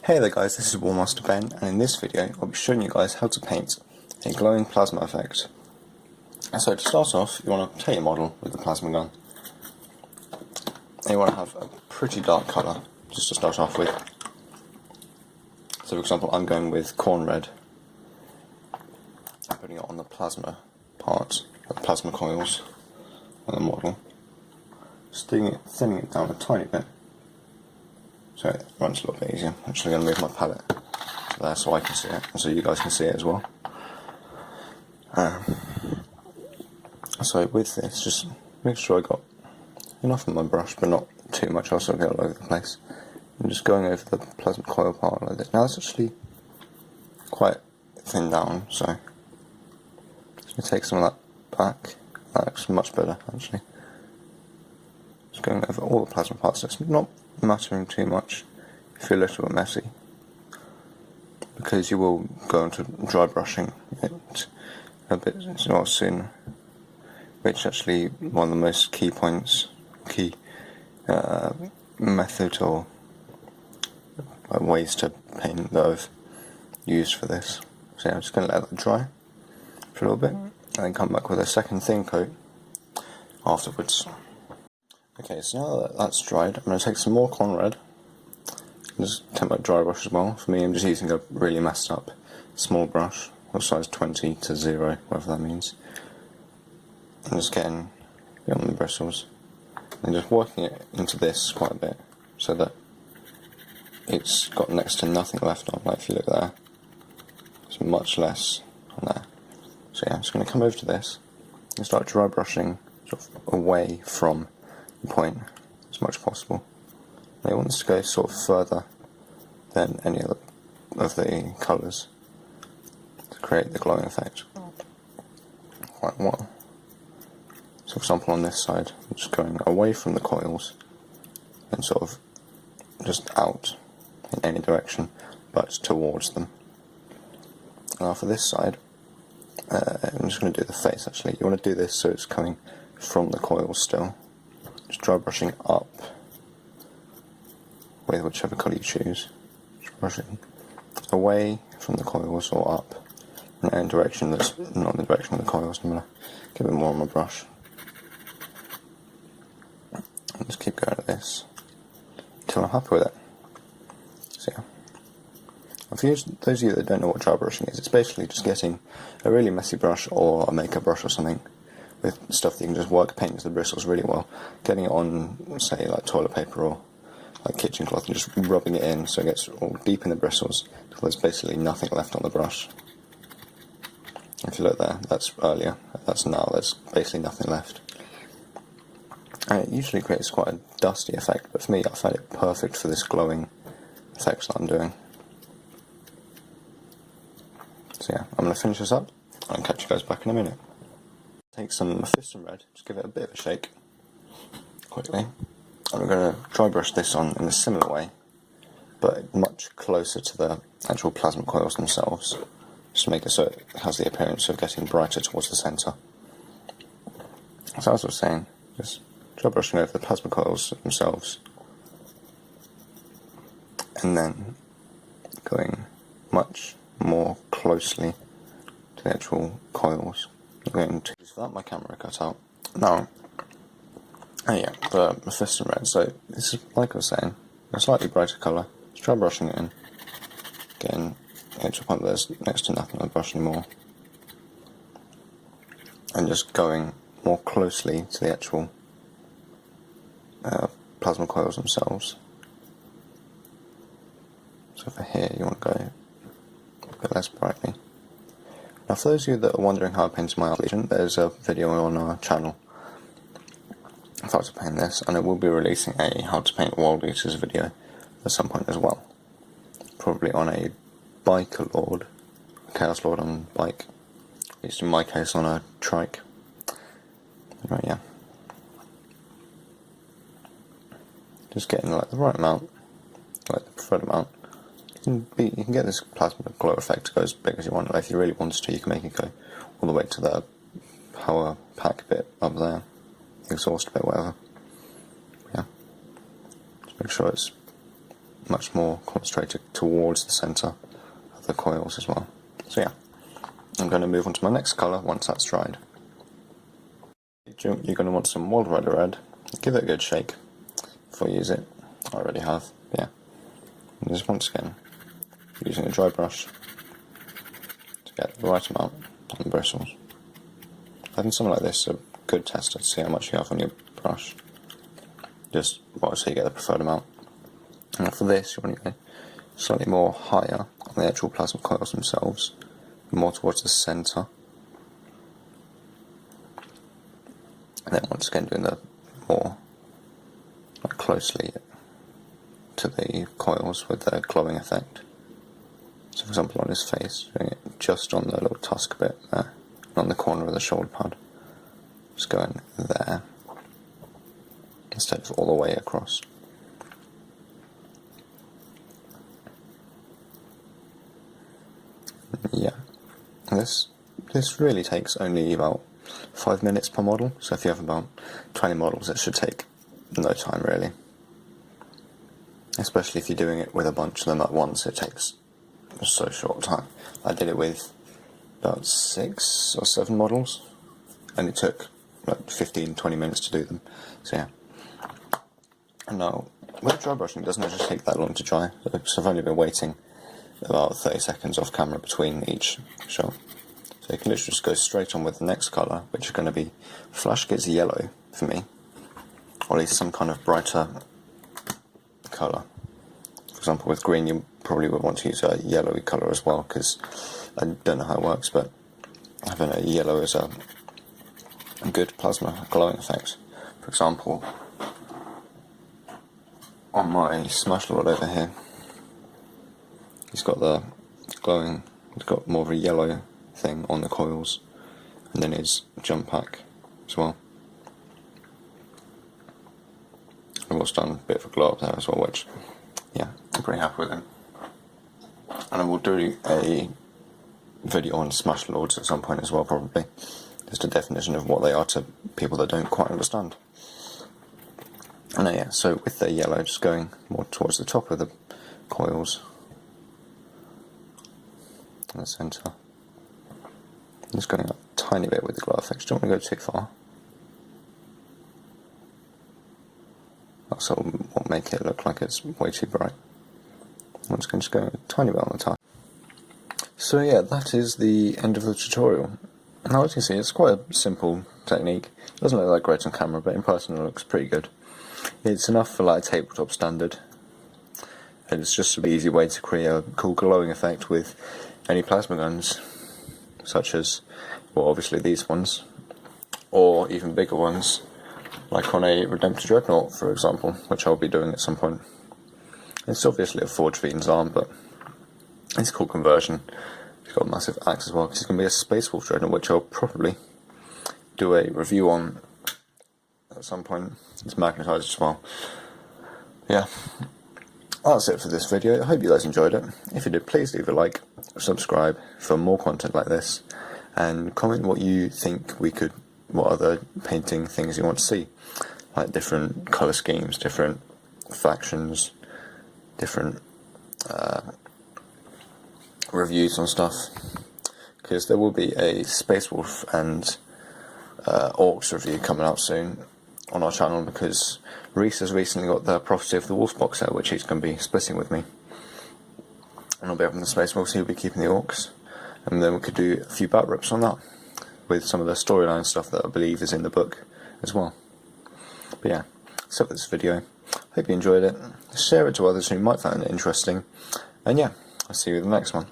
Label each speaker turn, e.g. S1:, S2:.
S1: Hey there guys, this is Warmaster Ben, and in this video I'll be showing you guys how to paint a glowing plasma effect. So to start off, you want to take your model with the plasma gun, and you want to have a pretty dark colour, just to start off with. So for example, I'm going with corn red. I'm putting it on the plasma part, the plasma coils on the model, just thinning it down a tiny bit. So it runs a little bit easier. I'm actually going to move my palette to there so I can see it, and so you guys can see it as well. So with this, just make sure I got enough on my brush, but not too much, else I'll get all over the place. I'm just going over the plasma coil part like this. Now it's actually quite thin down, so I'm just going to take some of that back. That looks much better, actually. Just going over all the plasma parts. So it's not mattering too much if you're a little bit messy, because you will go into dry brushing it a bit soon, which is actually one of the most key method or ways to paint that I've used for this. So yeah, I'm just going to let that dry for a little bit and then come back with a second thin coat afterwards. Okay, so now that that's dried, I'm going to take some more corn red and just take my dry brush as well. For me, I'm just using a really messed up small brush, or size 20 to 0, whatever that means. I'm just getting it on the bristles and just working it into this quite a bit so that it's got next to nothing left on. Like if you look there, there's much less on there. So yeah, I'm just going to come over to this and start dry brushing sort of away from point as much as possible. Now you want this to go sort of further than any of the colours to create the glowing effect quite well. So for example, on this side, I'm just going away from the coils and sort of just out in any direction but towards them. Now for this side, I'm just going to do the face actually. You want to do this so it's coming from the coils still. Just dry brushing up with whichever colour you choose. Just brushing away from the coils or up in any direction that's not the direction of the coils. I'm going to give it more on my brush. And just keep going at this until I'm happy with it. So yeah. For those of you that don't know what dry brushing is, it's basically just getting a really messy brush or a makeup brush or something with stuff that you can just work paint into the bristles really well, getting it on, say, like toilet paper or like kitchen cloth, and just rubbing it in so it gets all deep in the bristles until there's basically nothing left on the brush. If you look there, that's earlier, that's now, there's basically nothing left. And it usually creates quite a dusty effect, but for me I find it perfect for this glowing effects that I'm doing. So yeah, I'm going to finish this up and I'll catch you guys back in a minute. Take some Mephiston red, just give it a bit of a shake quickly, and we're going to dry brush this on in a similar way, but much closer to the actual plasma coils themselves, just to make it so it has the appearance of getting brighter towards the centre. So as I was saying, just dry brushing over the plasma coils themselves, and then going much more closely to the actual coils. I'm going to use that my camera cut out. Now, yeah, the Mephiston red. So this is, like I was saying, a slightly brighter colour. Just try brushing it in, getting it to a point where there's next to nothing on the brush anymore, and just going more closely to the actual plasma coils themselves. So for here, you want to go a bit less brightly. Now for those of you that are wondering how I painted my lesion, there's a video on our channel of how to paint this, and it will be releasing a how to paint world eaters video at some point as well. Probably on a biker lord, chaos lord on bike, at least in my case on a trike. Right, yeah. Just getting like the right amount, like the preferred amount. You can get this plasma glow effect to go as big as you want. Like if you really wanted to, you can make it go all the way to the power pack bit up there, exhaust bit, whatever. Yeah, just make sure it's much more concentrated towards the centre of the coils as well. So yeah, I'm going to move on to my next colour once that's dried. You're going to want some Wild Rider Red. Give it a good shake before you use it. I already have, yeah. And just once again, using a dry brush to get the right amount on the bristles. Having something like this is a good tester to see how much you have on your brush. Just so you get the preferred amount. And for this, you want to go slightly more higher on the actual plasma coils themselves, more towards the centre. And then once again doing the more closely to the coils with the glowing effect. So for example on his face, doing it just on the little tusk bit there, and on the corner of the shoulder pad. Just going there, instead of all the way across. Yeah, this really takes only about 5 minutes per model, so if you have about 20 models it should take no time really. Especially if you're doing it with a bunch of them at once, it takes so short time. I did it with about 6 or 7 models, and it took like 15-20 minutes to do them, so yeah. And now, with dry brushing it doesn't actually take that long to dry, so I've only been waiting about 30 seconds off camera between each shot. So you can literally just go straight on with the next colour, which is going to be Flash Gets Yellow for me, or at least some kind of brighter colour. For example, with green you probably would want to use a yellowy colour as well, because I don't know how it works, but having a yellow is a good plasma glowing effect. For example, on my Smash Lord over here, he's got the glowing, he's got more of a yellow thing on the coils, and then his jump pack as well. I've also done a bit of a glow up there as well, which, yeah, I'm pretty happy with him. And I will do a video on Smash Lords at some point as well, probably. Just a definition of what they are to people that don't quite understand. And yeah, so with the yellow, just going more towards the top of the coils, in the centre. Just going up a tiny bit with the glow effects, don't want to go too far. That's what will make it look like it's way too bright. Once again, just going a tiny bit on the top. So yeah, that is the end of the tutorial. Now as you can see, it's quite a simple technique. It doesn't look that great on camera, but in person it looks pretty good. It's enough for like a tabletop standard. And it's just an easy way to create a cool glowing effect with any plasma guns, such as, well, obviously these ones, or even bigger ones, like on a Redemptor Dreadnought, for example, which I'll be doing at some point. It's obviously a Forge Fiend's arm, but it's a cool conversion. He's got a massive axe as well, because it's going to be a Space Wolf Dreadnought, which I'll probably do a review on at some point. It's magnetised as well. Yeah, that's it for this video. I hope you guys enjoyed it. If you did, please leave a like, subscribe for more content like this, and comment what you think what other painting things you want to see, like different colour schemes, different factions, different reviews on stuff, because there will be a Space Wolf and Orcs review coming out soon on our channel, because Reese has recently got the Prophecy of the Wolf box set, which he's going to be splitting with me, and I'll be having the Space Wolves, he'll be keeping the Orcs, and then we could do a few bat rips on that, with some of the storyline stuff that I believe is in the book as well. But yeah, that's it for this video. Hope you enjoyed it. Share it to others who might find it interesting, and yeah, I'll see you in the next one.